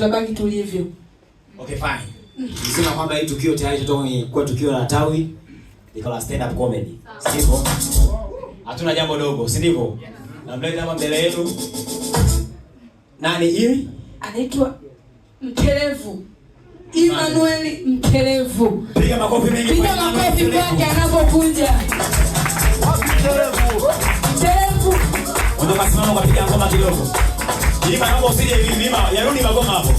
tutabaki tulivyo. Okay, fine. Nisema kwamba hii tukio tayari tutatoka kwa tukio la tawi la stand up comedy. Sivyo? Hatuna jambo dogo, si ndivyo? Namleta hapa mbele yetu. Nani hii? Anaitwa Mtelevu. Emmanuel Mtelevu. Piga makofi mengi kwa makofi kwake anapokuja. Mtelevu. Ondoka, simama kwa piga ngoma kidogo. Lima naomba usije hivi, lima yarudi magoma hapo.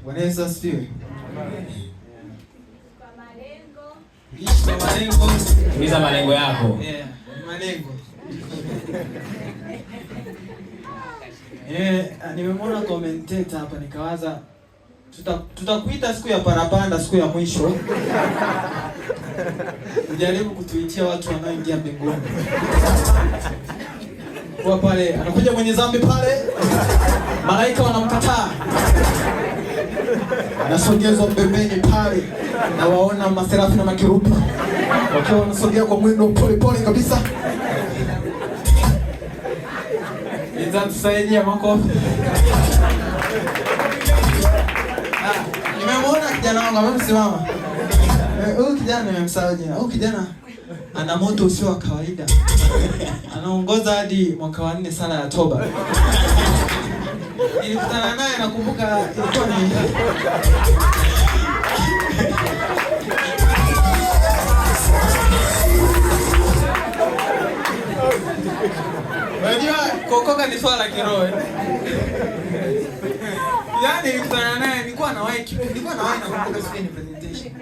Bwana Yesu asifiwe. Timiza malengo yako. Malengo. Nimemwona commentator hapa nikawaza tutakuita siku ya parapanda, siku ya mwisho. Ujaribu kutuitia watu wanaoingia mbinguni. Kwa pale anakuja mwenye dhambi pale, malaika wanamkataa. Anasogezwa pembeni pale, na waona maserafi na makerubi wakiwa wanasogea kwa mwendo pole pole kabisa. Nitamsaidia makofi. Nimemwona kijana wangu amesimama. Huyu kijana nimemsahau jina. Huyu kijana ana moto usio wa kawaida. Anaongoza hadi mwaka wa 4 sala ya toba. Nilikutana naye nakumbuka ilikuwa ni unajua kuokoka ni swala la kiroho. Yaani nilikutana naye nilikuwa nawahi nakumbuka siku ni presentation.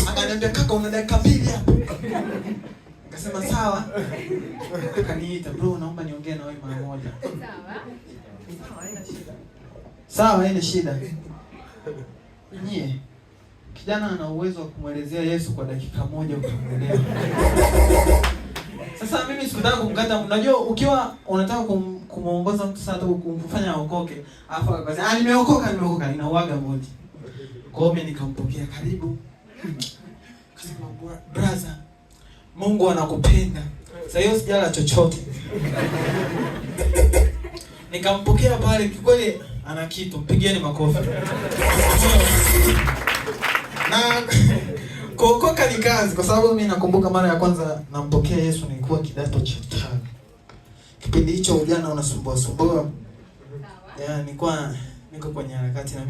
Akaniambia kaka una dakika 2 hapa. Nikasema sawa. Akaniita bro naomba niongee na wewe mara moja. Sawa, haina shida. Nyie, kijana ana uwezo wa kumwelezea Yesu kwa dakika 1 ukamwelewa. Sasa mimi sikutaka kumkata. Unajua ukiwa unataka kumuongoza mtu sasa kumfanya aokoke, afa akasema nimeokoka inauaga moja. Kwa hiyo mimi nikampokea karibu. Akasema brother, Mungu anakupenda. Sasa hiyo sijala chochote. Nikampokea pale, kikweli ana kitu, mpigieni makofi. Na kuokoka ni kazi, kwa sababu mimi nakumbuka mara ya kwanza nampokea Yesu nilikuwa kidato cha 5. Kipindi hicho ujana unasumbua. Nilikuwa niko kwenye harakati na mimi